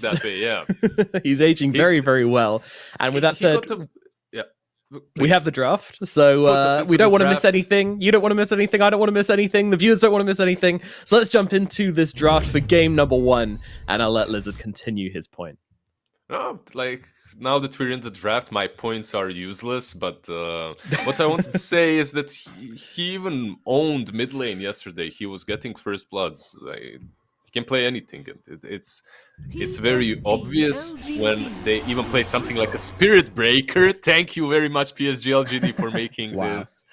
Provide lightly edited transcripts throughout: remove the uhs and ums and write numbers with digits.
look that way. Yeah, He's aging very, very well. And with that said, we have the draft, so we don't want to miss anything. You don't want to miss anything. I don't want to miss anything. The viewers don't want to miss anything. So let's jump into this draft for game number 1, and I'll let Lizard continue his point. No, like, now that we're in the draft, my points are useless, but what I wanted to say is that he even owned mid lane yesterday. He was getting first bloods. He can play anything. It's very obvious when they even play something like a Spirit Breaker. Thank you very much, PSG.LGD, for making this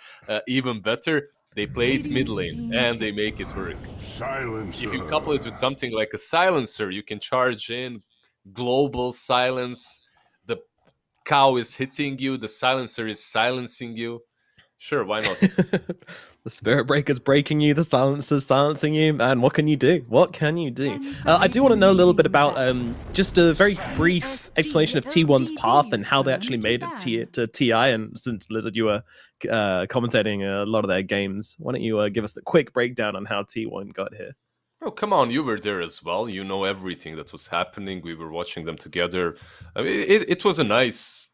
even better. They play it mid lane, and they make it work. If you couple it with something like a Silencer, you can charge in, global silence. The cow is hitting you, the Silencer is silencing you. Sure, why not? The Spirit Breaker's breaking you, the Silencer's silencing you, and what can you do? What can you do? I do want to know a little bit about just a very brief explanation of T1's path and how they actually made it to TI. And since Lizard, you were commentating a lot of their games, why don't you give us a quick breakdown on how T1 got here? Oh, come on, you were there as well. You know everything that was happening. We were watching them together. I mean, it was a nice,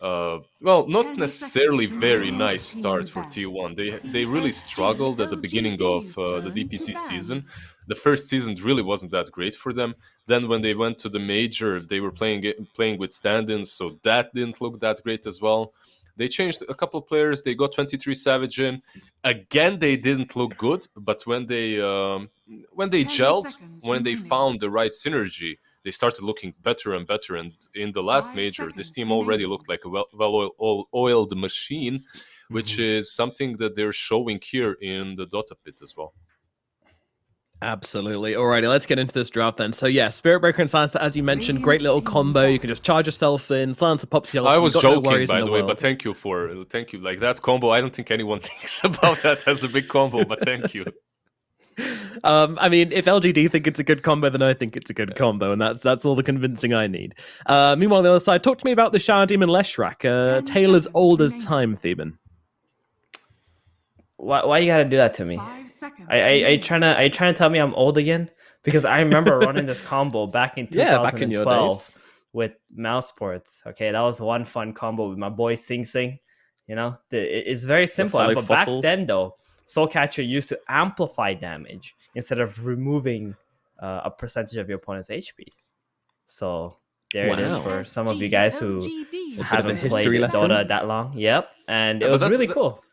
well, not necessarily very nice start for T1. They really struggled at the beginning of the DPC season. The first season really wasn't that great for them. Then when they went to the major, they were playing with stand-ins, so that didn't look that great as well. They changed a couple of players. They got 23 Savage in. Again, they didn't look good, but when they gelled, when they found the right synergy, they started looking better and better. And in the last major, this team already looked like a well-oiled machine, which is something that they're showing here in the DOTA pit as well. Absolutely. Alrighty, let's get into this draft then. So yeah, Spirit Breaker and Silencer, as you mentioned, great little combo. You can just charge yourself in. Silencer pops you. I was joking, by the way, but thank you. Like, that combo, I don't think anyone thinks about that as a big combo, but thank you. I mean, if LGD think it's a good combo, then I think it's a good combo, and that's all the convincing I need. Meanwhile, on the other side, talk to me about the Shah Demon Leshrac, Taylor's old as time, Theban. Why you gotta do that to me? I trying to tell me I'm old again? Because I remember running this combo back in 2012 back in your days. With Mouse Sports. Okay, that was one fun combo with my boy Sing Sing. You know, it's very simple. But back then, though, Soul Catcher used to amplify damage instead of removing a percentage of your opponent's HP. So there it is for some of you guys who haven't played Dota that long. Yep, and it was really cool.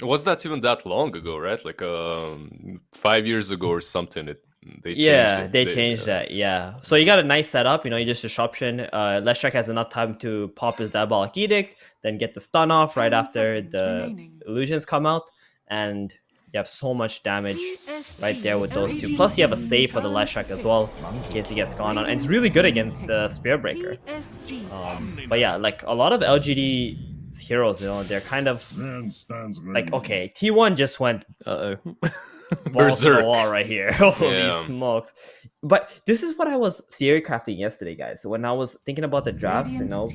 Was that even that long ago, right? Like 5 years ago or something? They changed that. Yeah. So you got a nice setup. You know, you just disruption. Leshrac has enough time to pop his Diabolic Edict, then get the stun off right after the illusions come out, and you have so much damage right there with those two. Plus, you have a save for the Leshrac as well in case he gets gone on, and it's really good against the Spear Breaker. But yeah, like a lot of LGD heroes, you know, they're kind of like, okay, T1 just went balls to the wall right here. Holy smokes. But this is what I was theory crafting yesterday, guys. So when I was thinking about the drafts, you know,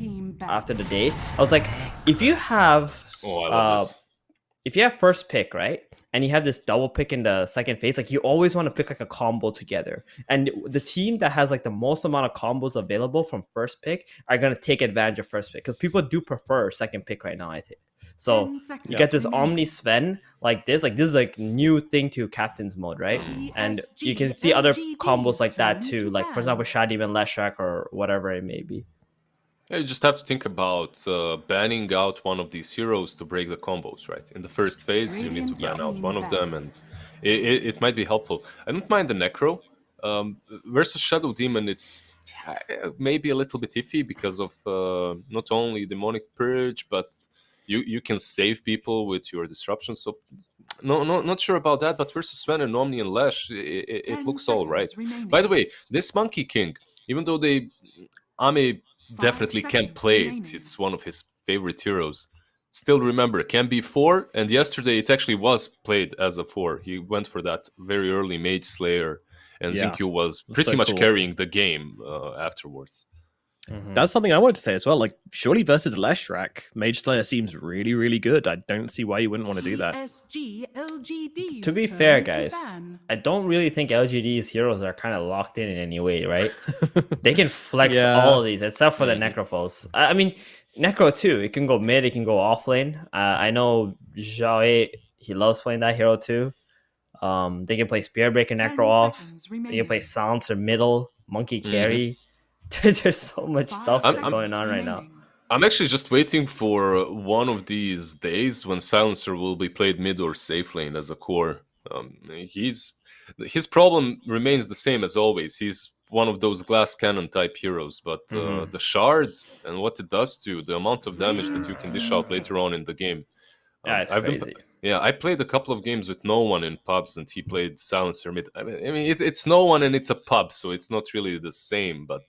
after the day, I was like, if you have first pick, right, and you have this double pick in the second phase, like, you always want to pick like a combo together. And the team that has like the most amount of combos available from first pick are going to take advantage of first pick, because people do prefer second pick right now, I think. So you get this Omni Sven like this. Like, this is like new thing to Captain's mode, right? And you can see other combos like that too. Like, for example, Shah Demon Leshrac or whatever it may be. Yeah, you just have to think about banning out one of these heroes to break the combos, right? In the first phase, you need to ban out one of them, and it might be helpful. I don't mind the Necro. Versus Shadow Demon, it's maybe a little bit iffy because of not only Demonic Purge, but you can save people with your disruption. So not sure about that, but versus Sven and Omni and Lesh, it looks all right. By the way, this Monkey King, even though Ame definitely can play it, it's one of his favorite heroes. Still remember, can be 4, and yesterday it actually was played as a 4. He went for that very early Mage Slayer, and Zincu was pretty much carrying the game afterwards. That's something I wanted to say as well. Like, surely versus Leshrac, Mage Slayer seems really, really good. I don't see why you wouldn't want to do that. To be fair, guys, I don't really think LGD's heroes are kind of locked in any way, right? They can flex all of these, except for the Necrophos. I mean, Necro too. It can go mid, it can go offlane. I know Zhao, he loves playing that hero too. They can play Spirit Breaker Necro off. They can play Silencer middle, Monkey carry. There's so much stuff going on right now. I'm actually just waiting for one of these days when Silencer will be played mid or safe lane as a core. His problem remains the same as always. He's one of those glass cannon type heroes, but the shard and what it does to the amount of damage that you can dish out later on in the game. It's crazy. I played a couple of games with no one in pubs, and he played Silencer mid. I mean, it's no one and it's a pub, so it's not really the same. But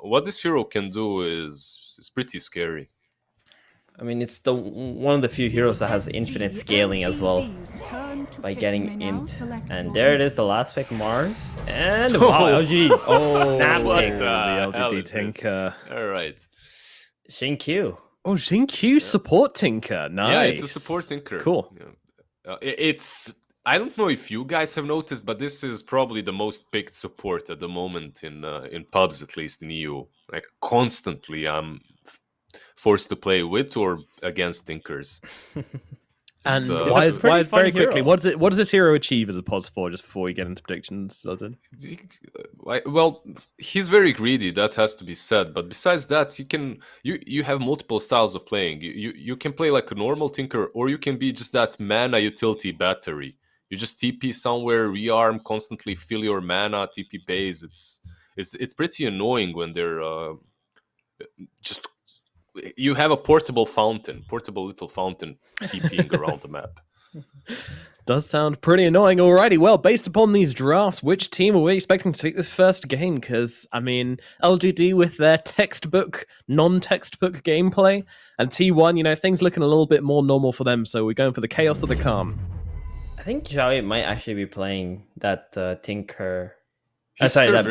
what this hero can do is pretty scary. I mean, it's one of the few heroes that has infinite scaling as well by getting int. And there it is, the last pick, Mars. And wow, LG. Snap pick. The LGD Tinker. All right. Xinkyu. Oh, Xinkyu support Tinker. Nice. Yeah, it's a support Tinker. Cool. It's... I don't know if you guys have noticed, but this is probably the most picked support at the moment in pubs, at least in EU. Like, constantly I'm forced to play with or against Tinkers. And very quickly, what does this hero achieve as a pos 4, just before we get into predictions, Lozin? Well, he's very greedy, that has to be said. But besides that, you have multiple styles of playing. You can play like a normal Tinker, or you can be just that mana utility battery. You just TP somewhere, rearm, constantly fill your mana, TP base. It's pretty annoying when they're just... You have a portable little fountain TPing around the map. Does sound pretty annoying. Alrighty, well, based upon these drafts, which team are we expecting to take this first game? Because, I mean, LGD with their textbook, non-textbook gameplay, and T1, things looking a little bit more normal for them, so we're going for the Chaos or the Calm. I think Zhao might actually be playing that Tinker... Spirit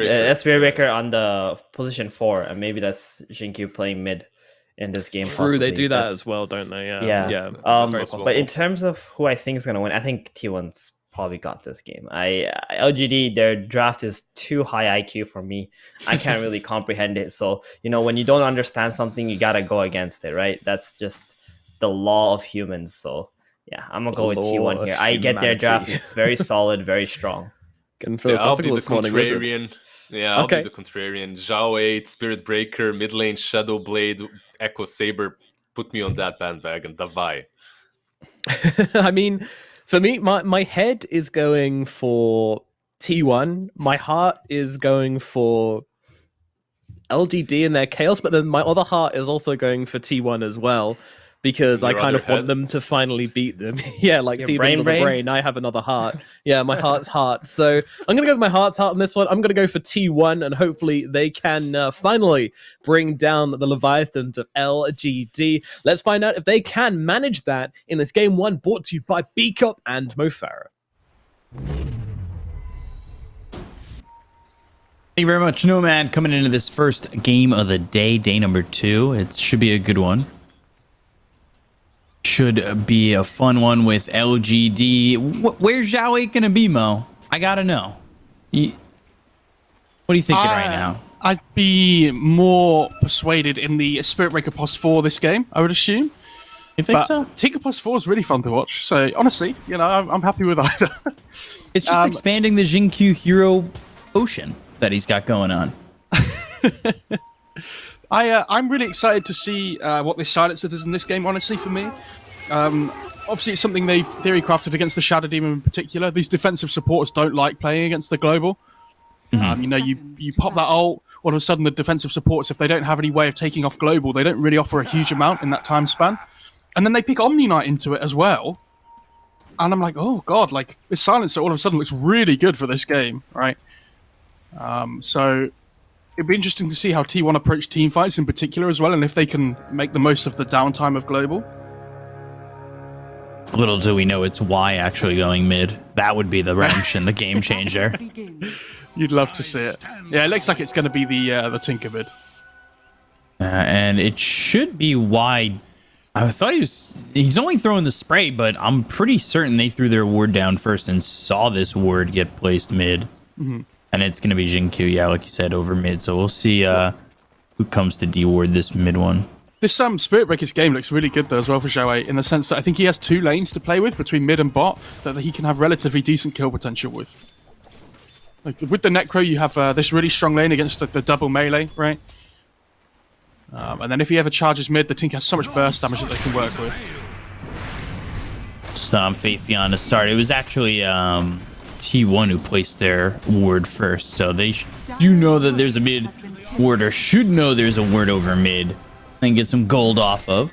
Breaker on the position 4, and maybe that's Xinkyu playing mid in this game. True, possibly. they do that as well, don't they? Yeah. But in terms of who I think is going to win, I think T1's probably got this game. LGD, their draft is too high IQ for me. I can't really comprehend it. So, when you don't understand something, you got to go against it, right? That's just the law of humans. So, yeah, I'm going to go with T1 here. I get their draft. It's very solid, very strong. I'll be the contrarian. Yeah, I'll be the contrarian. Zhao 8, Spirit Breaker, mid lane, Shadow Blade, Echo Saber. Put me on that bandwagon. Davai. I mean, for me, my head is going for T1. My heart is going for LGD and their Chaos, but then my other heart is also going for T1 as well. Because I kind of want them to finally beat them. Yeah, like demons of the brain. I have another heart. Yeah, my heart's heart. So I'm going to go with my heart's heart on this one. I'm going to go for T1, and hopefully they can finally bring down the Leviathans of LGD. Let's find out if they can manage that in this game 1, brought to you by B-Cup and Mo Farah. Thank you very much, Nomad, coming into this first game of the day number 2. It should be a good one. Should be a fun one with LGD. Where's Zhao 8 gonna be, Mo? I gotta know. What are you thinking right now? I'd be more persuaded in the Spirit Breaker pos 4 this game, I would assume. You think so? Tinker pos 4 is really fun to watch. So honestly, I'm happy with either. It's just expanding the Xinkyu hero ocean that he's got going on. I'm really excited to see what this silencer does in this game, honestly, for me. Obviously, it's something they've theory crafted against the Shadow Demon in particular. These defensive supporters don't like playing against the global. You pop that ult, all of a sudden the defensive supports, if they don't have any way of taking off global, they don't really offer a huge amount in that time span. And then they pick Omni Knight into it as well. And I'm like, oh god, like this silencer all of a sudden looks really good for this game, right? So it'd be interesting to see how T1 approach team fights in particular as well, and if they can make the most of the downtime of global. Little do we know it's Y actually going mid. That would be the wrench and the game changer. You'd love to see it. Yeah, it looks like it's going to be the Tinker mid. And it should be Y. I thought he's only throwing the spray, but I'm pretty certain they threw their ward down first and saw this ward get placed mid. And it's going to be Jinkyu, yeah, like you said, over mid. So we'll see who comes to D-ward this mid one. This Spirit Breakers game looks really good though as well for Xiaowei, in the sense that I think he has 2 lanes to play with between mid and bot that he can have relatively decent kill potential with. Like with the Necro, you have this really strong lane against the double melee, right? And then if he ever charges mid, the Tinker has so much burst damage that they can work with. Faith Beyond to start. It was actually T1 who placed their ward first, so they do know that there's a mid ward, or should know there's a ward over mid, and get some gold off of.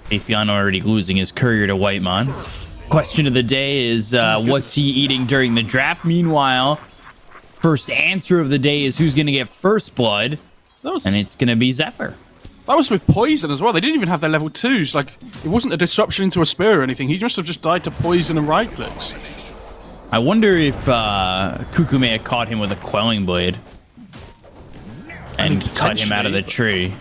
Faith Beyond already losing his courier to Whitemon. Question of the day is what's he eating during the draft? Meanwhile, first answer of the day is who's going to get first blood, and it's going to be Zephyr. That was with poison as well. They didn't even have their level 2s. Like, it wasn't a disruption into a spear or anything. He must have just died to poison and right clicks. I wonder if Cuckoo may have caught him with a quelling blade and cut him out of the tree.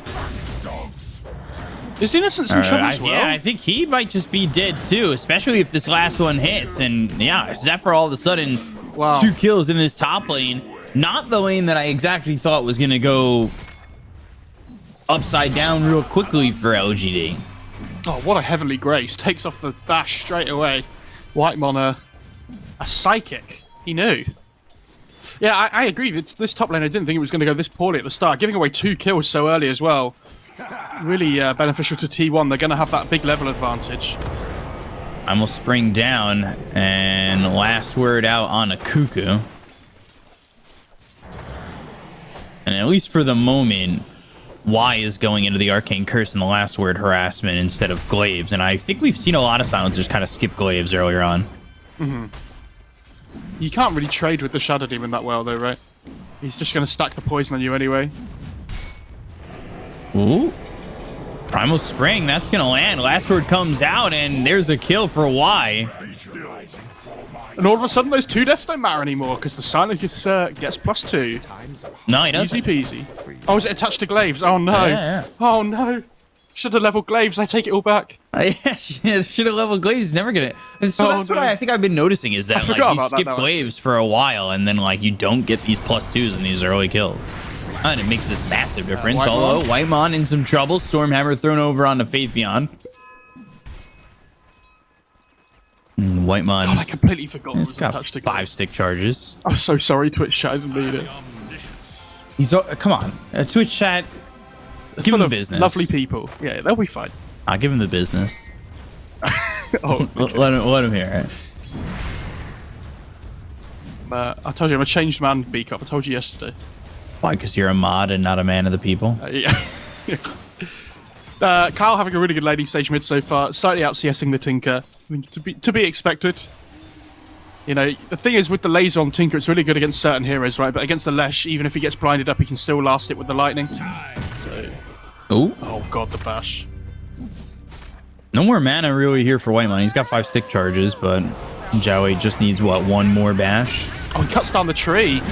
Is Innocence in trouble as well? Yeah, I think he might just be dead too, especially if this last one hits. And yeah, Zephyr all of a sudden, 2 kills in this top lane. Not the lane that I exactly thought was going to go upside down real quickly for LGD. Oh, what a Heavenly Grace. Takes off the bash straight away. Whitemon, a psychic. He knew. Yeah, I agree. This top lane, I didn't think it was going to go this poorly at the start. Giving away 2 kills so early as well. Really beneficial to T1. They're going to have that big level advantage. I'm going to spring down, and last word out on a Cuckoo. And at least for the moment, Y is going into the Arcane Curse and the last word harassment instead of Glaives. And I think we've seen a lot of silencers kind of skip Glaives earlier on. You can't really trade with the Shadow Demon that well, though, right? He's just going to stack the poison on you anyway. Ooh. Primal Spring, that's going to land. Last word comes out, and there's a kill for Y. And all of a sudden, those 2 deaths don't matter anymore, because the Silencer gets +2. No, he doesn't. Easy peasy. Oh, is it attached to Glaives? Oh, no. Yeah. Oh, no. Should have leveled Glaives. I take it all back. Yeah, should have leveled Glaives. Never gonna. So that's what I think I've been noticing is that like you skip Glaives for a while, and then like you don't get these +2s in these early kills. And it makes this massive difference. Although Whitemon in some trouble. Stormhammer thrown over onto Faith Beyond. Whitemon. God, I completely forgot. He's got 5 stick charges. I'm so sorry, Twitch chat. I didn't mean it. He's come on, Twitch chat. Give him the business. Lovely people. Yeah, they'll be fine. I'll give him the business. Oh, let him hear it. I told you I'm a changed man, Beakup. I told you yesterday. Why? Because you're a mod and not a man of the people. Yeah. Kyle having a really good laning stage mid so far, slightly out CSing the Tinker. I think to be expected. You know, the thing is with the laser on Tinker, it's really good against certain heroes, right? But against the Lesh, even if he gets blinded up, he can still last it with the lightning. So, oh god, the bash. No more mana really here for Whitemon. He's got 5 stick charges, but Xiaowei just needs what, 1 more bash. Oh, he cuts down the tree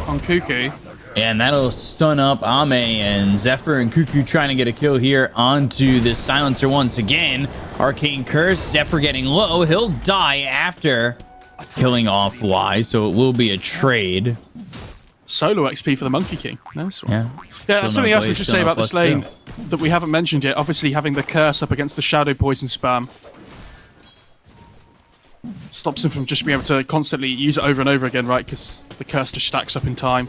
on Cuckoo. And that'll stun up Ame, and Zephyr and Cuckoo trying to get a kill here onto this Silencer once again. Arcane Curse, Zephyr getting low. He'll die after killing off Y, so it will be a trade. Solo XP for the Monkey King. Nice one. Yeah, something else we should say about this lane that we haven't mentioned yet. Obviously, having the Curse up against the Shadow Poison spam stops him from just being able to constantly use it over and over again, right? Because the Curse just stacks up in time.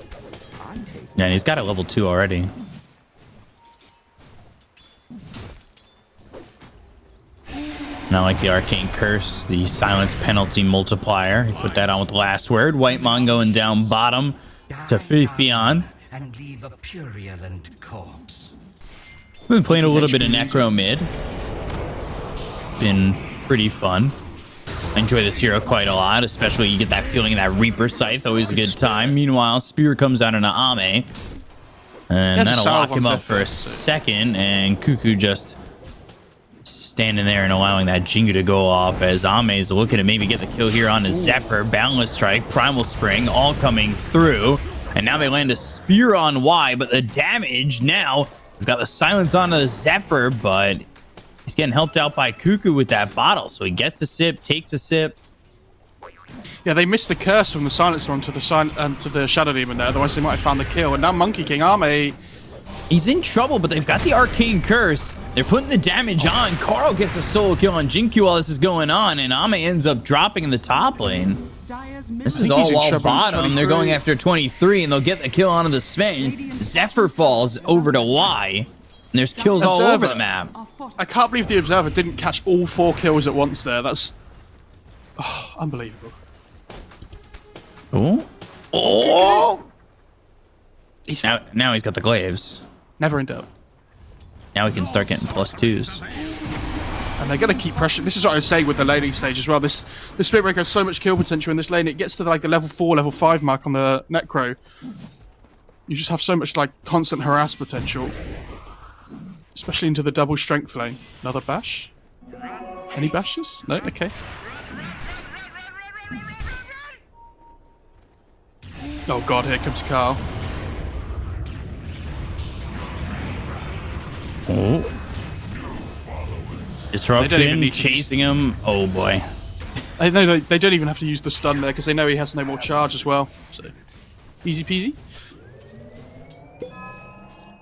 Yeah, and he's got a level 2 already. Not like the Arcane Curse, the Silence Penalty Multiplier. He put that on with the last word. Whitemon going down bottom to Faith Beyond. And leave a purulent corpse. We've been playing a little bit of Necro mid. Been pretty fun. I enjoy this hero quite a lot, especially you get that feeling of that Reaper Scythe, always a good time. Meanwhile, Spear comes out into Ame. And that'll lock him up for a second, and Cuckoo just standing there and allowing that Jingu to go off as Ame is looking to maybe get the kill here on a Zephyr. Boundless Strike, Primal Spring, all coming through. And now they land a Spear on Y, but the damage now, we've got the silence on a Zephyr, but he's getting helped out by Cuckoo with that bottle. So he gets a sip, takes a sip. Yeah, they missed the curse from the silencer onto the to the Shadow Demon there. Otherwise, they might have found the kill. And now Monkey King Ame, he's in trouble, but they've got the Arcane Curse. They're putting the damage on. Carl gets a solo kill on Jinkyu while this is going on, and Ame ends up dropping in the top lane. This is all wall bottom. They're going after 23, and they'll get the kill onto the Sven. Zephyr falls over to Y, and there's kills all over the map. I can't believe the Observer didn't catch all 4 kills at once there. That's unbelievable. Oh! Oh! Now he's got the glaives. Never in doubt. Now he can start getting +2s. And they're going to keep pressure. This is what I was saying with the laning stage as well. This Spirit Breaker has so much kill potential in this lane. It gets to like the level 4, level 5 mark on the Necro. You just have so much like constant harass potential. Especially into the double strength lane. Another bash? Any bashes? No? Okay. Oh god, here comes Carl. Oh. Disruption, chasing him. Oh boy. They don't even have to use the stun there because they know he has no more charge as well. So, easy peasy.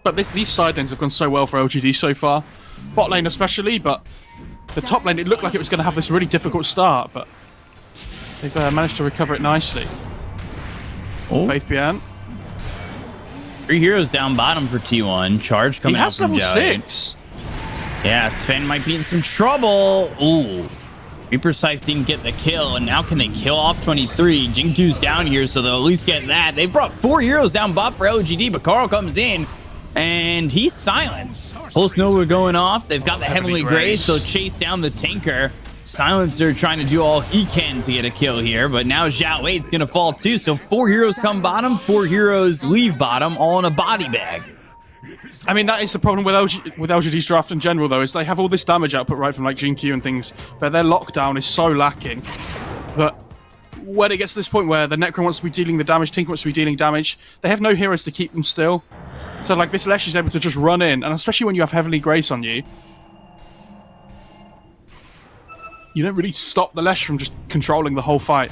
But these side lanes have gone so well for LGD so far. Bot lane especially, but the top lane, it looked like it was going to have this really difficult start, but they've managed to recover it nicely. Oh. Faith Bian. 3 heroes down bottom for T1. Charge coming out from level Joey. 6. Yeah, Sven might be in some trouble. Ooh. Reaper Scythe didn't get the kill, and now can they kill off 23? Jinkyu's down here, so they'll at least get that. They've brought 4 heroes down bot for LGD, but Carl comes in, and he's silenced. Pulse Nova going off. They've got the Heavenly Grace, so chase down the Tinker. Silencer trying to do all he can to get a kill here, but now Zhao 8's going to fall too, so 4 heroes come bottom, 4 heroes leave bottom, all in a body bag. I mean, that is the problem with LGD's draft in general, though, is they have all this damage output right from like Jinkyu and things, but their lockdown is so lacking that when it gets to this point where the Necro wants to be dealing the damage, Tinker wants to be dealing damage, they have no heroes to keep them still. So like this Lesh is able to just run in, and especially when you have Heavenly Grace on you, you don't really stop the Lesh from just controlling the whole fight.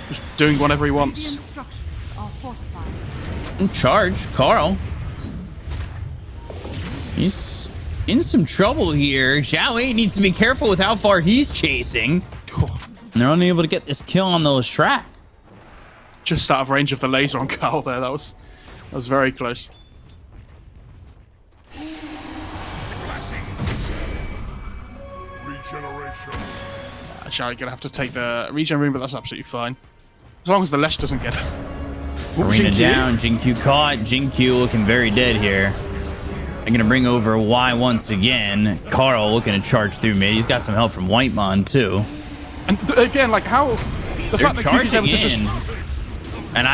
Just doing whatever he wants. In charge, Carl. He's in some trouble here. Zhao 8 needs to be careful with how far he's chasing. And they're unable to get this kill on the Lestrak. Just out of range of the laser on Carl there. That was very close. Actually, I'm gonna have to take the regen room, but that's absolutely fine. As long as the Lesh doesn't get it. Arena down, Jinkyu caught. Jinkyu looking very dead here. They're gonna bring over Y once again. Carl looking to charge through mid. He's got some help from Whitemon too. And again, like how the fact that Cuckoo's able to just and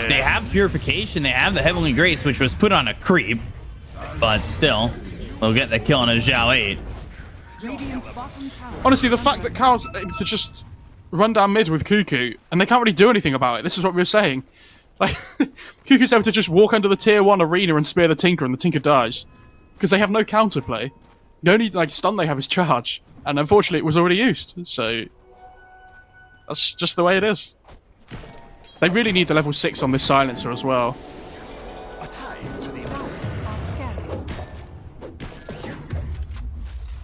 they have purification. They have the Heavenly Grace, which was put on a creep, but still, they'll get the kill on a Zhao 8. Honestly, the fact that Carl's able to just run down mid with Cuckoo, and they can't really do anything about it. This is what we were saying. Like, Cuckoo's able to just walk under the tier 1 arena and spear the Tinker, and the Tinker dies. Because they have no counterplay. The only like stun they have is charge. And unfortunately, it was already used. So, that's just the way it is. They really need the level 6 on this silencer as well.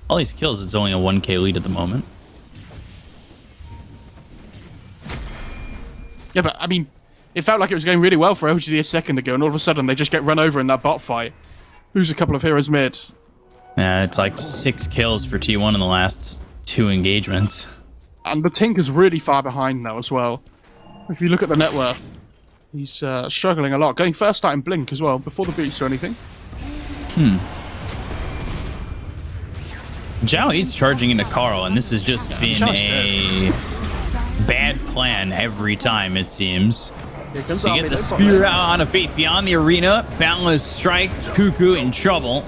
All these kills, it's only a 1k lead at the moment. Yeah, but I mean, it felt like it was going really well for LGD a second ago, and all of a sudden they just get run over in that bot fight. Lose a couple of heroes mid. Yeah, it's like 6 kills for T1 in the last 2 engagements. And the Tinker's really far behind now as well. If you look at the net worth, he's struggling a lot. Going first start in Blink as well, before the boots or anything. Zhao 8's charging into Carl, and this has just been a bad plan every time, it seems. To get the spear out on a Faith beyond the arena. Boundless Strike, Cuckoo in trouble.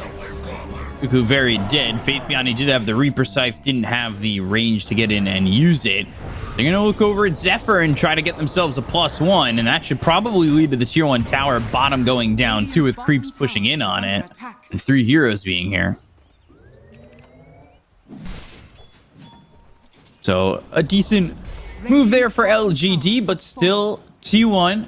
Cuckoo very dead. Faith Beyond, he did have the Reaper Scythe, didn't have the range to get in and use it. They're going to look over at Zephyr and try to get themselves a +1, and that should probably lead to the tier 1 tower bottom going down, too, with creeps pushing in on it, and 3 heroes being here. So, a decent move there for LGD, but still T1.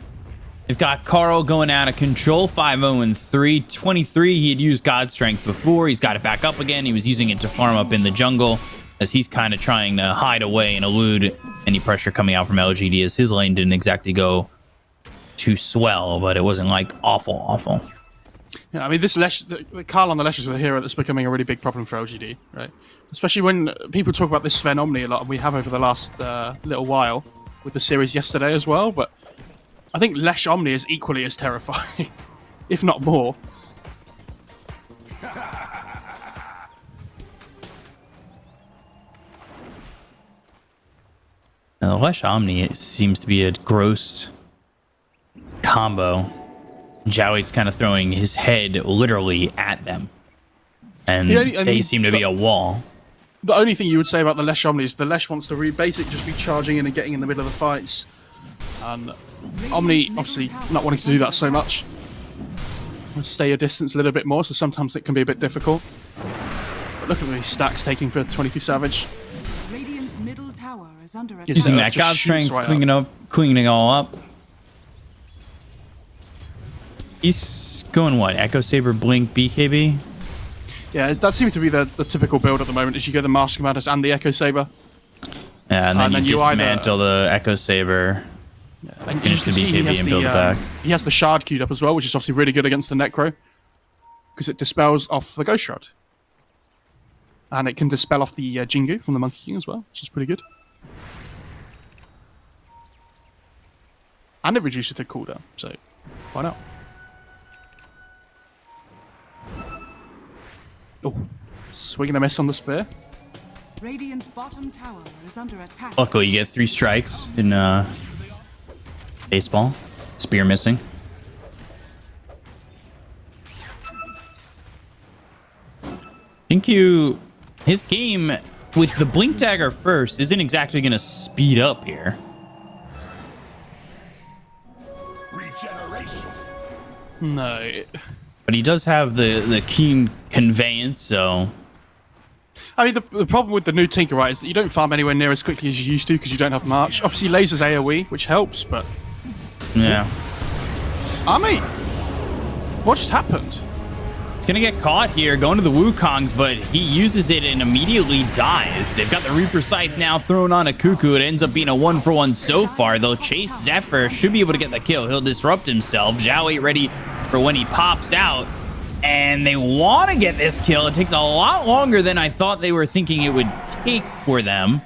They've got Carl going out of control, 5-0-3. 23, he had used God Strength before. He's got it back up again. He was using it to farm up in the jungle, as he's kind of trying to hide away and elude any pressure coming out from LGD, as his lane didn't exactly go too swell, but it wasn't like awful. Yeah, I mean, this the Carl on the Lesh is the hero that's becoming a really big problem for LGD, right? Especially when people talk about this Sven Omni a lot, and we have over the last little while with the series yesterday as well, but I think Lesh Omni is equally as terrifying, if not more. Now, the Lesh Omni, it seems to be a gross combo. Joey's kind of throwing his head literally at them, and they seem to be a wall. The only thing you would say about the Lesh Omni is the Lesh wants to basically just be charging in and getting in the middle of the fights. And Omni, obviously, not wanting to do that so much. Stay a distance a little bit more, so sometimes it can be a bit difficult. But look at these stacks taking for 22 Savage. Radiant's middle tower is under attack. Using that God Strength, cleaning it all up. He's going what? Echo Saber, Blink, BKB? Yeah, that seems to be the typical build at the moment, is you get the Master Commanders and the Echo Saber. Yeah, and then you dismantle the Echo Saber, And finish the BKB and build it back. He has the Shard queued up as well, which is obviously really good against the Necro, because it dispels off the Ghost Shroud. And it can dispel off the Jingu from the Monkey King as well, which is pretty good. And it reduces the cooldown, so why not? Oh, swing and a miss on the spear. Radiant's bottom tower is under attack. Luckily, you get 3 strikes in baseball. Spear missing. His game with the Blink Dagger first isn't exactly going to speed up here. No. But he does have the keen conveyance, so... I mean, the problem with the new Tinker, right, is that you don't farm anywhere near as quickly as you used to because you don't have March. Obviously, lasers AoE, which helps, but... Yeah. Army! What just happened? He's going to get caught here, going to the Wukongs, but he uses it and immediately dies. They've got the Reaper Scythe now thrown on a Cuckoo. It ends up being a 1-for-1 so far. They'll chase Zephyr, should be able to get the kill. He'll disrupt himself. Zhao ready for when he pops out. And they want to get this kill. It takes a lot longer than I thought they were thinking it would take for them.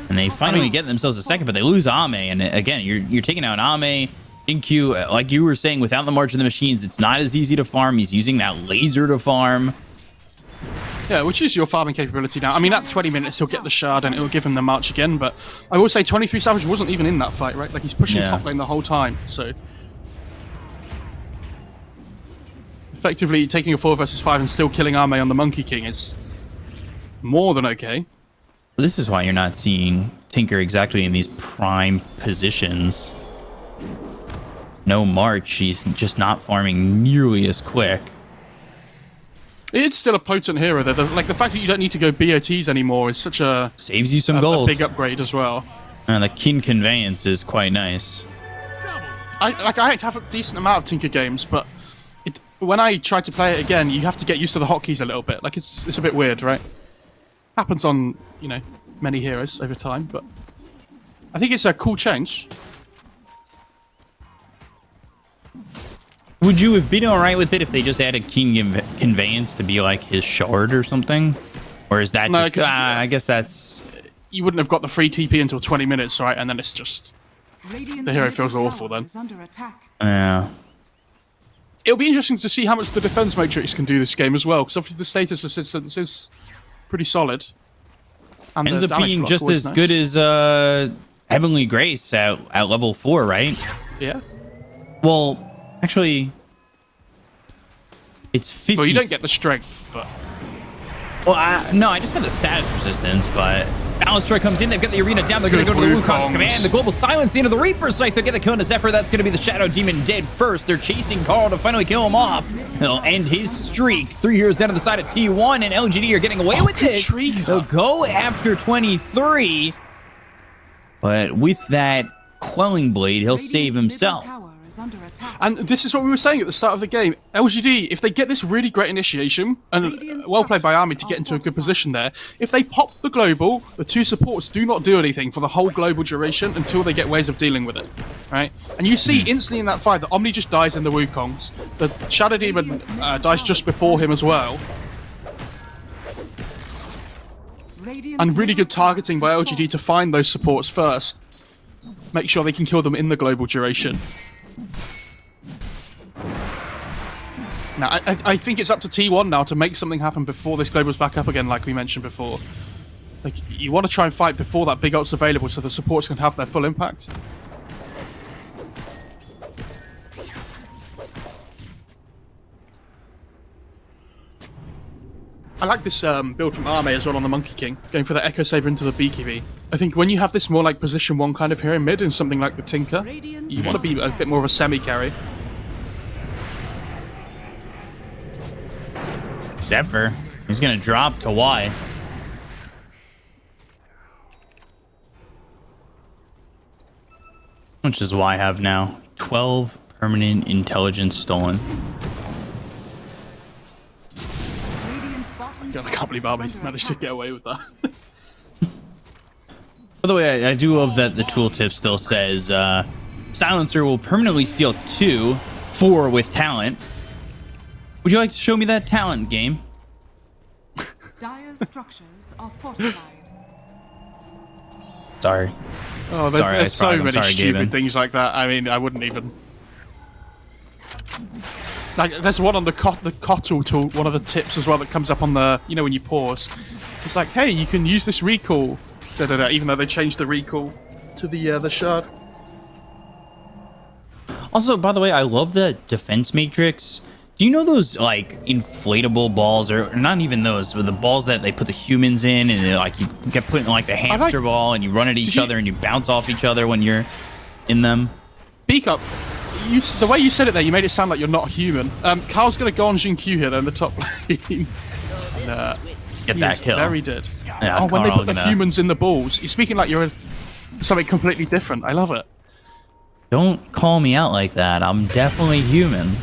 And they finally get themselves a second, but they lose Ame. And again, you're taking out Ame. InQ, like you were saying, without the March of the Machines, it's not as easy to farm. He's using that laser to farm. Yeah, which is your farming capability now. I mean, at 20 minutes, he'll get the Shard and it'll give him the March again. But I will say 23 Savage wasn't even in that fight, right? Like, he's pushing top lane the whole time, so... Effectively, taking a 4 versus 5 and still killing Ame on the Monkey King is more than okay. This is why you're not seeing Tinker exactly in these prime positions. No March, he's just not farming nearly as quick. It's still a potent hero, though. Like, the fact that you don't need to go BOTs anymore is such a... Saves you some gold. A big upgrade as well. And the Kin Conveyance is quite nice. I have a decent amount of Tinker games, but... when I try to play it again, you have to get used to the hotkeys a little bit. Like, it's a bit weird, right? Happens on, you know, many heroes over time, but I think it's a cool change. Would you have been alright with it if they just added King Conveyance to be like his shard or something? Or is that just... I guess that's... You wouldn't have got the free TP until 20 minutes, right? And then it's just... the hero feels awful then. Yeah. It'll be interesting to see how much the defense matrix can do this game as well, because obviously the status of Citizens is pretty solid. And ends up being just as good as Heavenly Grace at level 4, right? Yeah. Well, actually, It's 50. Well, you don't get the strength, but Well, no, I just got the status resistance, but Alistair comes in. They've got the arena down. They're going to go to the Wukong's command. The global silence, the end of the Reaper Scythe. They'll get the kill into Zephyr. That's going to be the Shadow Demon dead first. They're chasing Carl to finally kill him off. They'll end his streak. 3 heroes down to the side of T1, and LGD are getting away with it. They'll go after 23. But with that Quelling Blade, he'll save himself. And this is what we were saying at the start of the game. LGD, if they get this really great initiation, and well played by Army to get into a good position there, if they pop the global, the two supports do not do anything for the whole global duration until they get ways of dealing with it, right? And you see instantly in that fight that Omni just dies in the Wukongs. The Shadow Demon dies just before him as well. And really good targeting by LGD to find those supports first. Make sure they can kill them in the global duration. Now, I think it's up to T1 now to make something happen before this global's back up again, like we mentioned before. Like, you want to try and fight before that big ult's available so the supports can have their full impact. I like this build from Arme as well on the Monkey King, going for the Echo Saber into the BKB. I think when you have this more like position 1 kind of hero mid in something like the Tinker, you want to be a bit more of a semi-carry. Zephyr, he's going to drop to Y. How much does Y have now? 12 permanent intelligence stolen. God, I can't believe Arme's managed to get away with that. By the way, I do love that the tooltip still says Silencer will permanently steal 2, 4 with talent. Would you like to show me that talent, game? Dire structures are fortified. Sorry. Oh, there's so many stupid Gaben. things like that. I mean, I wouldn't even... Like, there's one on the Cottle tool, one of the tips as well that comes up on the, you know, when you pause. It's like, hey, you can use this recall, even though they changed the recall to the shard. Also, by the way, I love the defense matrix. Do you know those, like, inflatable balls, or not even those, but the balls that they put the humans in, and like you get put in like the hamster ball, and you run at each other, and you bounce off each other when you're in them? Speak up. The way you said it there, you made it sound like you're not human. Carl's going to go on Jin Q here, though, in the top lane. Get that kill. Very dead. Yeah, oh, when they put the gonna... humans in the balls, you're speaking like you're something completely different. I love it. Don't call me out like that. I'm definitely human.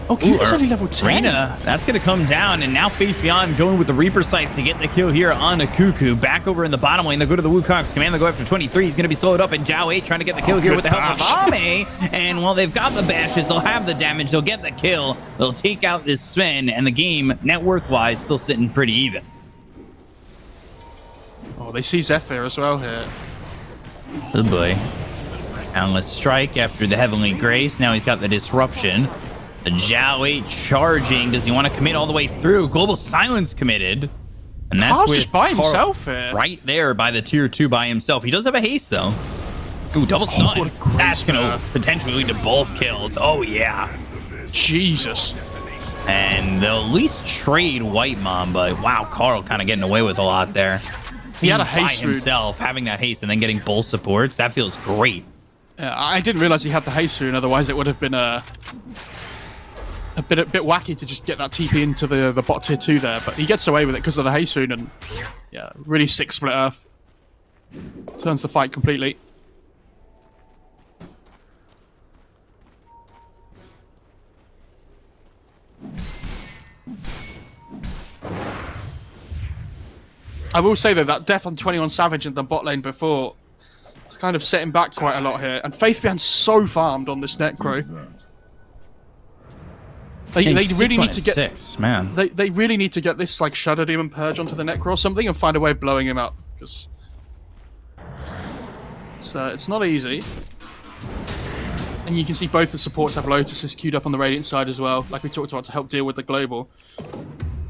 Okay, it's only level 10. Reyna, that's going to come down, and now Faith Beyond going with the Reaper Scythe to get the kill here on a Cuckoo. Back over in the bottom lane, they'll go to the Wukong's command, they'll go after 23. He's going to be slowed up, and Zhao 8 trying to get the kill here with the help of Ame. And while they've got the bashes, they'll have the damage, they'll get the kill, they'll take out this Sven, and the game, net worth-wise, still sitting pretty even. Oh, they see Zephyr as well here. Oh boy. Boundless Strike after the Heavenly Grace. Now he's got the Disruption. The Zhao 8 charging. Does he want to commit all the way through? Global Silence committed. And that's Carl's with just by Carl himself here. right there by the tier 2 by himself. He does have a haste, though. Ooh, double stun. what a great That's going to smurf. potentially lead to both kills. Oh, yeah. Jesus. And they'll at least trade White Mom, but wow, Carl kind of getting away with a lot there. He had a By haste rune. himself, having that haste and then getting both supports. That feels great. I didn't realize he had the haste rune, otherwise it would have been a bit wacky to just get that TP into the bot tier 2 there, but he gets away with it because of the haste rune, and yeah, really sick split earth. Turns the fight completely. I will say though, that death on 21 Savage in the bot lane before, it's kind of setting back quite a lot here, and Faith Beyond's so farmed on this Necro. They really need to get 6, man. They really need to get this like Shadow Demon Purge onto the Necro or something and find a way of blowing him up, because it's not easy. And you can see both the supports have Lotuses queued up on the Radiant side as well, like we talked about, to help deal with the global.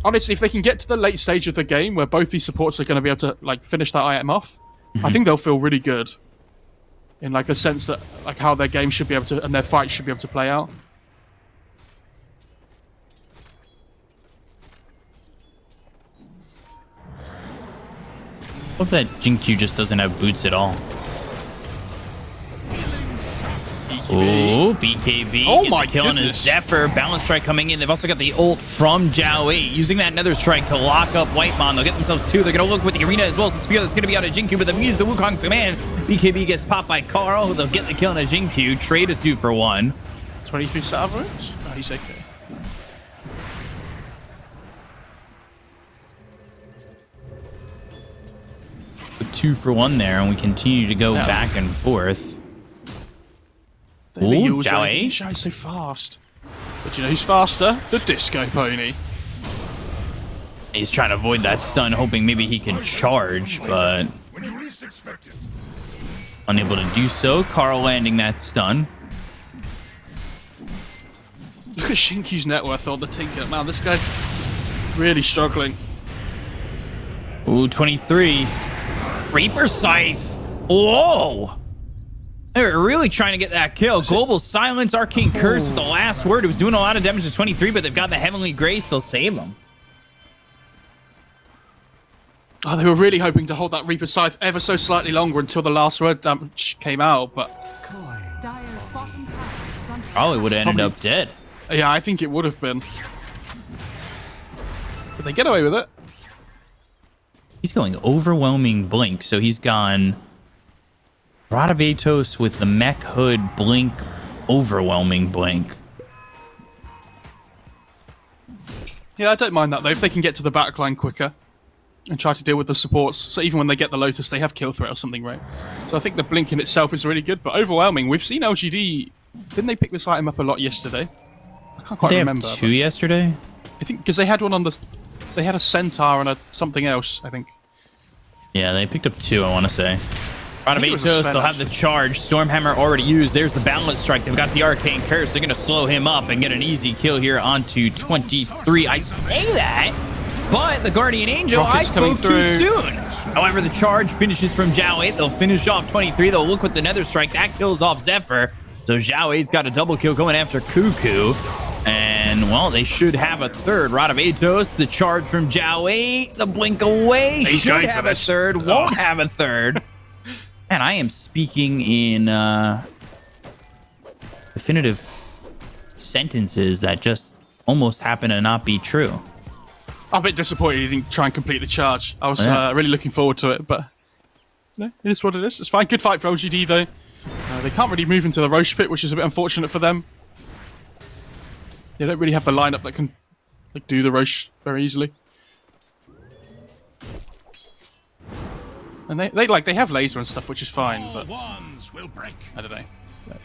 Honestly, if they can get to the late stage of the game where both these supports are going to be able to like finish that item off, I think they'll feel really good. In like the sense that like how their game should be able to, and their fight should be able to play out. Hope that Jinkyu just doesn't have boots at all. Oh, BKB. Oh my killing his goodness. Zephyr. Balance strike coming in. They've also got the ult from Zhao Wei. Using that nether strike to lock up Whitemon. They'll get themselves two. They're going to look with the arena as well as the spear that's going to be out of Jinkyu, but they've used the Wukong's command. BKB gets popped by Carl. They'll get the kill on a Jinkyu. Trade a 2-for-1. 23 salvage? Oh, he's okay. A 2-for-1 there, and we continue to go back and forth. Ooh, Zhao Wei. He shines so fast. But you know who's faster? The Disco Pony. He's trying to avoid that stun, hoping maybe he can charge, but unable to do so. Carl landing that stun. Look at Shinkyu's net worth on the Tinker. Man, this guy's really struggling. Ooh, 23. Reaper Scythe. Whoa! They're really trying to get that kill. Global Silence, Arcane Curse with the last word. It was doing a lot of damage to 23, but they've got the Heavenly Grace. They'll save him. Oh, they were really hoping to hold that Reaper Scythe ever so slightly longer until the last word damage came out, but... Dire's bottom tower is under Probably would have ended up dead. Yeah, I think it would have been. But they get away with it. He's going Overwhelming Blink, so he's gone Radavetos with the Mech Hood Blink, Overwhelming Blink. Yeah, I don't mind that though, if they can get to the backline quicker and try to deal with the supports. So even when they get the Lotus, they have kill threat or something, right? So I think the Blink in itself is really good, but Overwhelming, we've seen LGD... Didn't they pick this item up a lot yesterday? I can't quite They remember. have two yesterday? I think because they had one on the... They had a Centaur and a something else, I think. Yeah, they picked up two, I want to say. think it was a Radavetos, Sven, they'll have the charge. Stormhammer already used. There's the Balance Strike. They've got the Arcane Curse. They're going to slow him up and get an easy kill here onto 23. I say that, but the Guardian Angel, Rockets I coming spoke too through. soon. However, the charge finishes from Zhao 8. They'll finish off 23. They'll look with the Nether Strike. That kills off Zephyr. So Zhao 8's got a double kill going after Cuckoo. And, well, they should have a third. Radavetos, the charge from Zhao 8. The blink away. He's should going for have a this. third. Won't have a third. And I am speaking in definitive sentences that just almost happen to not be true. I'm a bit disappointed he didn't try and complete the charge. I was really looking forward to it, but no, it is what it is. It's fine. Good fight for OGD, though. They can't really move into the Roche pit, which is a bit unfortunate for them. They don't really have the lineup that can do the Roche very easily. And they have laser and stuff, which is fine, but I don't know.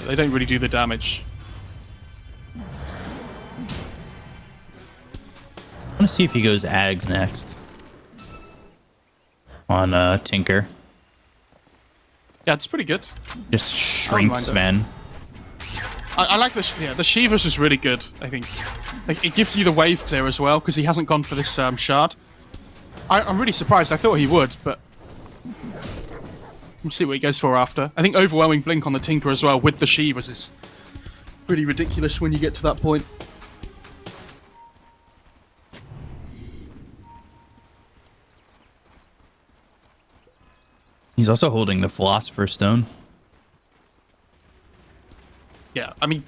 They don't really do the damage. I want to see if he goes Ags next on Tinker. Yeah, it's pretty good. Just shrinks, it. man. I like the Shiva's is really good. I think it gives you the wave clear as well because he hasn't gone for this shard. I'm really surprised. I thought he would, but we'll see what he goes for after. I think overwhelming blink on the Tinker as well with the Shivas is pretty ridiculous when you get to that point. He's also holding the Philosopher's Stone. Yeah, I mean,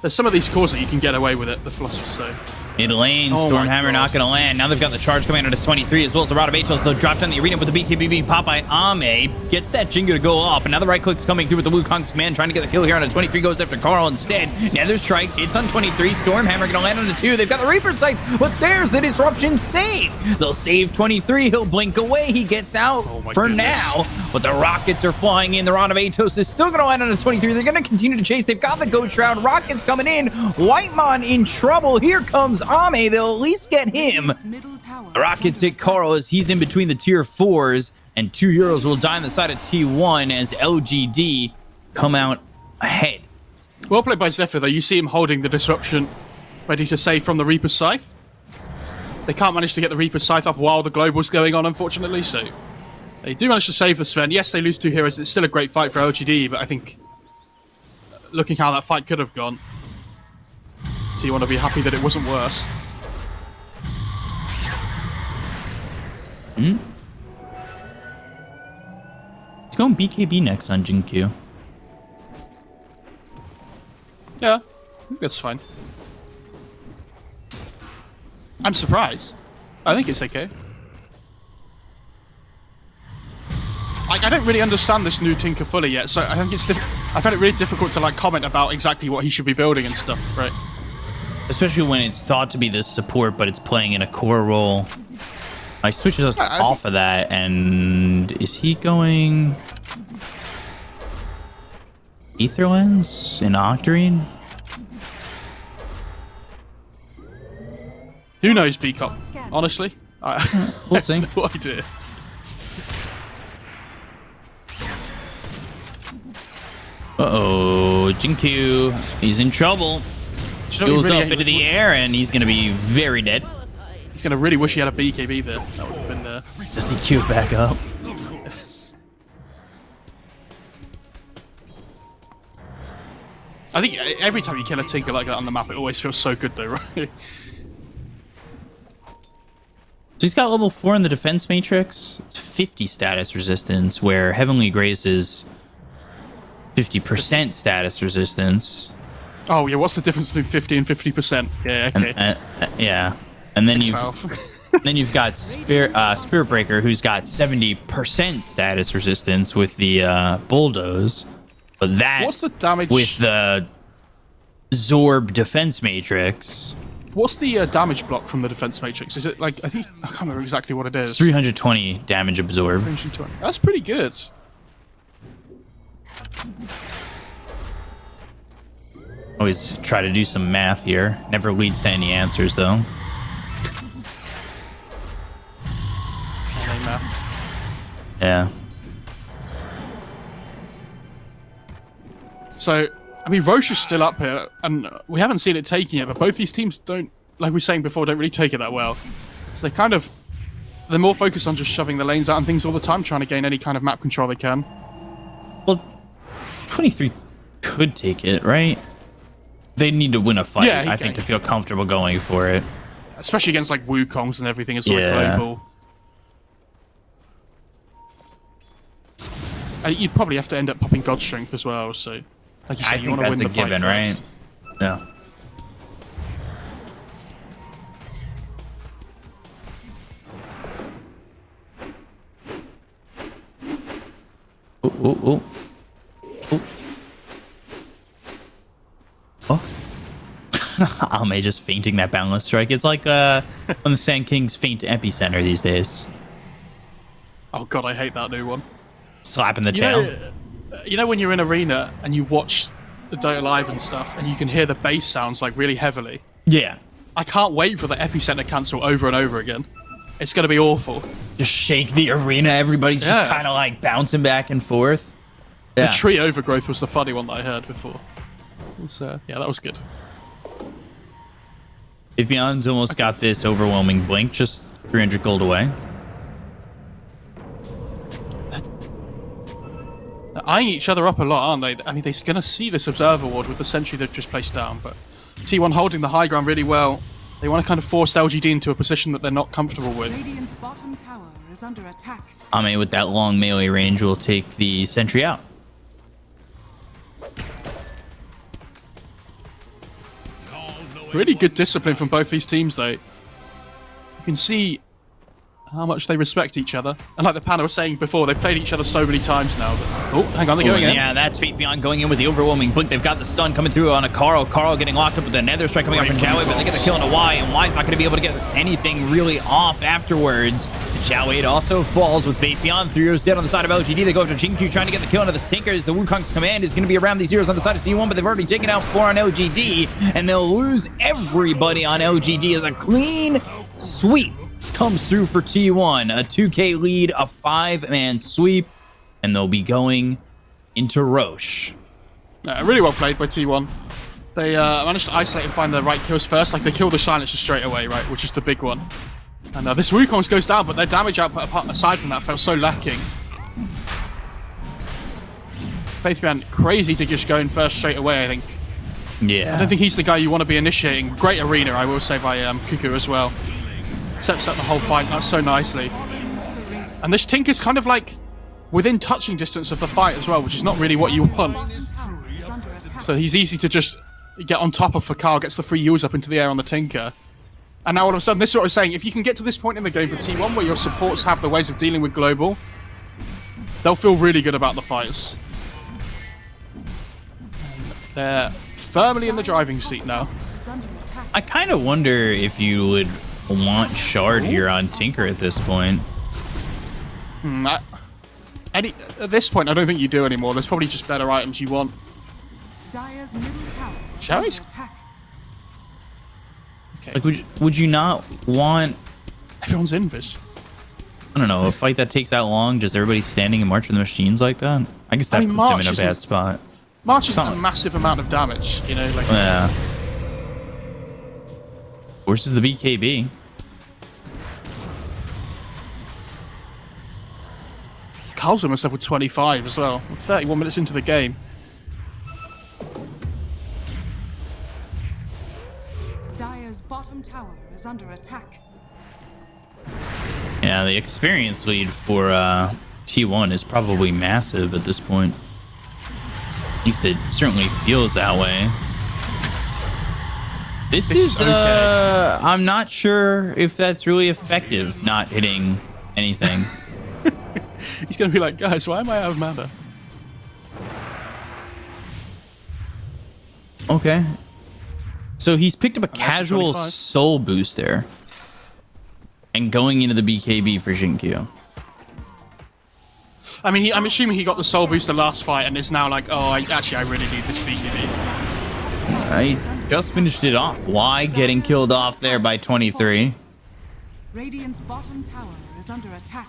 there's some of these cores that you can get away with it. The Philosopher's Stone. Mid lane, Oh my Stormhammer not God. going to land. Now they've got the charge coming out of 23 as well as the Radavetos. They'll drop down the arena with the BKBB pop by Ame. Gets that Jingo to go off. And now the right click's coming through with the Wukong's command, trying to get the kill here on a 23. Goes after Carl instead. Nether Strike, it's on 23. Stormhammer going to land on the 2. They've got the Reaper Sight, but there's the Disruption save. They'll save 23. He'll blink away. He gets out for goodness. now. But the Rockets are flying in. The Radavetos is still going to land on a 23. They're going to continue to chase. They've got the Goat Shroud. Rockets coming in. Whitemon in trouble. Here comes Ame. They'll at least get him. middle tower The Rockets hit Carl as he's in between the tier 4s, and 2 Euros will die on the side of T1 as LGD come out ahead. Well played by Zephyr, though. You see him holding the Disruption, ready to save from the Reaper Scythe. They can't manage to get the Reaper Scythe off while the Global's going on, unfortunately, so they do manage to save the Sven. Yes, they lose 2 heroes. It's still a great fight for LGD, but I think looking how that fight could have gone, so you want to be happy that it wasn't worse. He's going BKB next on Jinkyu. Yeah, that's fine. I'm surprised. I think it's okay. Like, I don't really understand this new Tinker fully yet, so I think it's I found it really difficult to like comment about exactly what he should be building and stuff, right? Especially when it's thought to be this support, but it's playing in a core role. He switches us off of that, and is he going Ether Lens in Octarine? Who knows, B-Cop? Honestly, We'll see. no idea. Uh-oh, Jinkyu, he's in trouble. Goes up into the air, and he's going to be very dead. He's going to really wish he had a BKB there. That would have been... Does he queue back up? I think every time you kill a Tinker like that on the map, it always feels so good though, right? So he's got level 4 in the defense matrix. It's 50 status resistance, where Heavenly Grace is 50% status resistance. Oh yeah, what's the difference between 50 and 50%? Yeah, okay. Yeah, and then you've got Spirit Breaker, who's got 70% status resistance with the Bulldoze. But that what's the damage with the Zorb defense matrix? What's the damage block from the defense matrix? Is it like I can't remember exactly what it is. 320 damage absorb. 320. That's pretty good. Always try to do some math here. Never leads to any answers though. Yeah. So, I mean, Roche is still up here, and we haven't seen it taken yet, but both these teams don't, like we were saying before, don't really take it that well. So they're more focused on just shoving the lanes out and things all the time, trying to gain any kind of map control they can. Well, 23 could take it, right? They need to win a fight, yeah, I think, to feel comfortable going for it. Especially against, like, Wukongs and everything as well, global. You'd probably have to end up popping God Strength as well, so... Like you said, you want to win the fight first. Right? Yeah. Oh. Ame just fainting that boundless strike. It's like when the Sand Kings faint epicenter these days. Oh god, I hate that new one. Slapping the tail. You know when you're in arena and you watch the Dota Live and stuff, and you can hear the bass sounds like really heavily? Yeah. I can't wait for the epicenter cancel over and over again. It's gonna be awful. Just shake the arena. Everybody's just kind of like bouncing back and forth. Yeah. The tree overgrowth was the funny one that I heard before. Yeah, that was good. Ifion's almost got this overwhelming blink, just 300 gold away. They're eyeing each other up a lot, aren't they? I mean, they're going to see this Observer Ward with the sentry they've just placed down, but T1 holding the high ground really well. They want to kind of force LGD into a position that they're not comfortable with. Radiant's bottom tower is under attack. Ame with that long melee range will take the sentry out. Really good discipline from both these teams, though. You can see how much they respect each other. And like the panel was saying before, they've played each other so many times now. Oh, hang on, they're going in. Yeah, that's Faith Beyond going in with the overwhelming blink. They've got the stun coming through on a Carl. Carl getting locked up with the Nether Strike coming up from Jowie, but they get the kill on a Y, and Y's not going to be able to get anything really off afterwards. Jowie also falls with Faith Beyond. 3-0's dead on the side of LGD. They go after Jinkyu trying to get the kill onto the Stinkers. The Wukong's command is going to be around these zeros on the side of T1, but they've already taken out 4 on LGD, and they'll lose everybody on LGD as a clean sweep comes through for T1. A 2K lead, a 5-man sweep, and they'll be going into Roche. Really well played by T1. They managed to isolate and find the right kills first. Like, they kill the Silencer straight away, right, which is the big one. And this Wukong goes down, but their damage output aside from that felt so lacking. Faithman, crazy to just go in first straight away, I think. Yeah. I don't think he's the guy you want to be initiating. Great arena, I will say, by Cuckoo as well. Sets up the whole fight so nicely. And this Tinker's kind of like within touching distance of the fight as well, which is not really what you want. Bottom tower is under attack. So he's easy to just get on top of. Fakar gets the free use up into the air on the Tinker. And now all of a sudden, this is what I was saying, if you can get to this point in the game for T1 where your supports have the ways of dealing with global, they'll feel really good about the fights. They're firmly in the driving seat now. Is under attack. I kind of wonder if you would want Shard here on Tinker at this point. At this point, I don't think you do anymore. There's probably just better items you want. Dire's middle tower is Shall under we? attack. Like, would you not want, Everyone's invis. I don't know, a fight that takes that long, just everybody standing and marching the machines like that? I guess that I mean, puts him March in a isn't- bad spot. March is a massive amount of damage, you know, like Yeah. Versus the BKB. Carl's almost level 25 as well. 31 minutes into the game. Dire's bottom tower is under attack. Yeah, the experience lead for T1 is probably massive at this point. At least it certainly feels that way. This is okay. I'm not sure if that's really effective, not hitting anything. He's going to be like, guys, why am I out of mana? Okay. So he's picked up a that's casual 25. soul booster and going into the BKB for Jinkyu. I mean, I'm assuming he got the soul booster last fight and is now like, oh, I really need this BKB. I just finished it off. Why getting killed off there by 23? Radiant's bottom tower is under attack.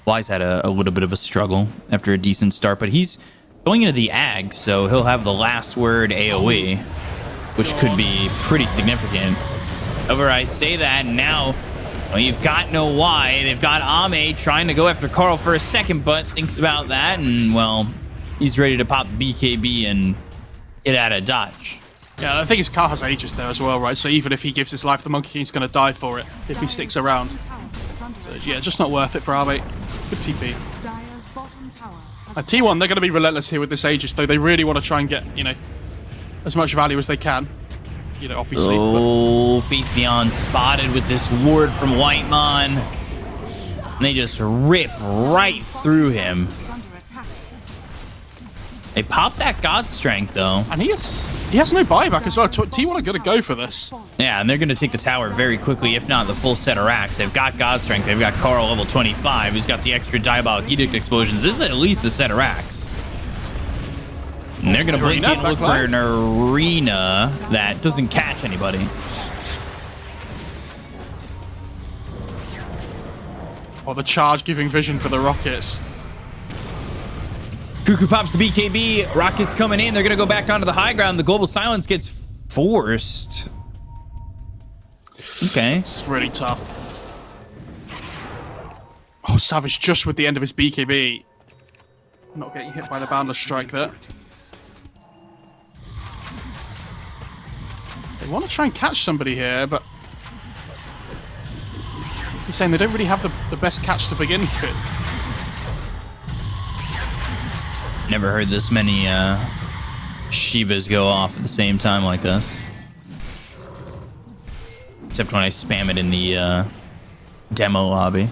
Wise had a little bit of a struggle after a decent start, but he's going into the Ag, so he'll have the last word AoE, which could be pretty significant. However, I say that now, well, you've got no why. They've got Ame trying to go after Carl for a second, but thinks about that, and, well, he's ready to pop BKB and get out of dodge. Yeah, I think his car has Aegis there as well, right? So even if he gives his life, the Monkey King's going to die for it if he sticks around. So, yeah, just not worth it for Armate. Good TP. Dire's bottom tower has At T1, they're going to be relentless here with this Aegis, though. They really want to try and get, you know, as much value as they can. You know, obviously. Oh, Faith Beyond spotted with this ward from Whitemon. And they just rip right through him. under attack. They pop that God Strength, though. And he has no buyback as well. T1 are going to go for this. Yeah, and they're going to take the tower very quickly, if not the full set of racks. They've got God Strength. They've got Carl level 25, who's got the extra Diabolic Edict explosions. This is at least the set of racks. And they're going to blink in and look for an arena that doesn't catch anybody. Or the charge giving vision for the Rockets. Cuckoo pops the BKB. Rockets coming in. They're going to go back onto the high ground. The Global Silence gets forced. Okay. It's really tough. Oh, Savage just with the end of his BKB. Not getting hit by the Boundless Strike there. They want to try and catch somebody here, but you're saying they don't really have the best catch to begin with. Never heard this many Shivas go off at the same time like this. Except when I spam it in the demo lobby.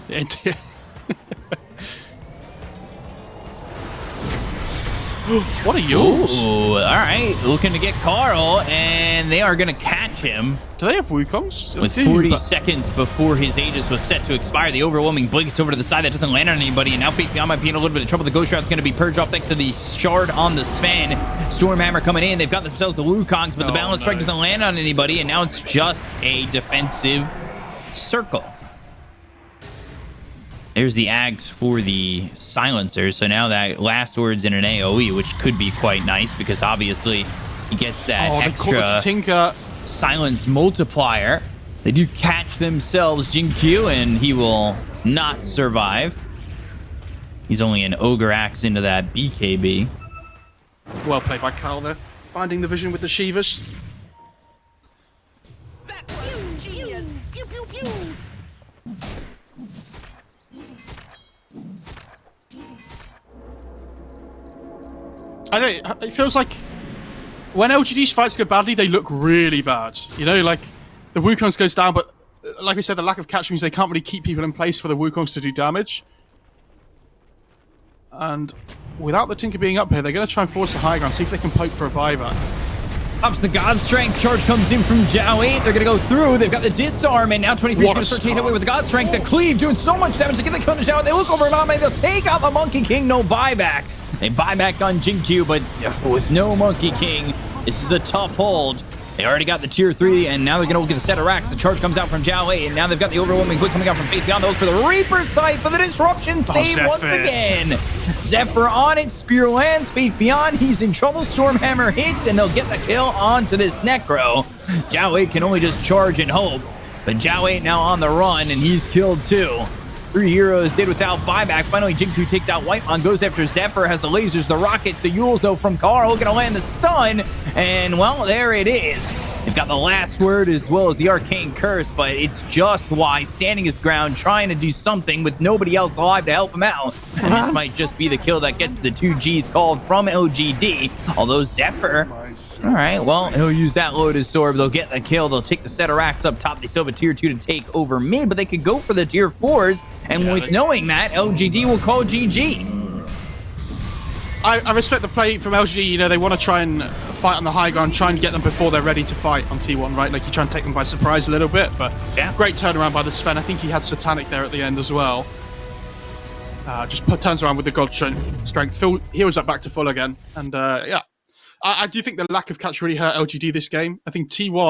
What are yours? Ooh, all right. Looking to get Carl, and they are going to catch him. Do they have Wukongs? With 40 seconds before his Aegis was set to expire, the overwhelming blink gets over to the side that doesn't land on anybody, and now Faith Beyond might be in a little bit of trouble. The Ghost Shroud's going to be purged off thanks to the Shard on the Sven. Stormhammer coming in. They've got themselves the Wukongs, but the Balance Strike doesn't land on anybody, and now it's just a defensive circle. There's the Ags for the Silencer, so now that last word's in an AoE, which could be quite nice, because obviously he gets that extra Tinker. silence multiplier. They do catch themselves Jinkyu, and he will not survive. He's only an Ogre Axe into that BKB. Well played by Carl there. Finding the vision with the Shivas. I don't. It feels like when LGD's fights go badly, they look really bad. You know, like the Wukongs goes down, but like we said, the lack of catch means they can't really keep people in place for the Wukongs to do damage. And without the Tinker being up here, they're going to try and force the high ground, see if they can poke for a buyback. Ups the God Strength. Charge comes in from Zhao 8. They're going to go through. They've got the Disarm, and now 23 is going to start taking away with the God Strength. The Cleave doing so much damage to get the kill to Zhao. They look over Mame. They'll take out the Monkey King. No buyback. They buy back on Jinkyu, but with no Monkey King, this is a tough hold. They already got the tier 3, and now they're going to look at the set of racks. The charge comes out from Zhao 8, and now they've got the overwhelming click coming out from Faith Beyond. Those for the Reaper Scythe, but the disruption save once again. Zephyr on it, Spear lands, Faith Beyond, he's in trouble. Stormhammer hits, and they'll get the kill onto this Necro. Zhao 8 can only just charge and hope, but Zhao 8 now on the run, and he's killed too. 3 heroes did without buyback. Finally, Jinkyu takes out Whitemon, goes after Zephyr, has the lasers, the rockets, the Yules, though, from Carl, gonna land the stun, and, well, there it is. They've got the last word as well as the Arcane Curse, but it's just why standing his ground, trying to do something with nobody else alive to help him out. And this might just be the kill that gets the 2 Gs called from LGD, although Zephyr, all right, well, he'll use that Lotus Sword. They'll get the kill. They'll take the set of racks up top. They still have a tier 2 to take over mid, but they could go for the tier 4s. And with knowing that, LGD will call GG. I respect the play from LGD. You know, they want to try and fight on the high ground, try and get them before they're ready to fight on T1, right? Like, you try and take them by surprise a little bit, but great turnaround by the Sven. I think he had Satanic there at the end as well. Just turns around with the God Strength. Phil heals that back to full again. And, yeah. I do think the lack of catch really hurt LGD this game. I think T1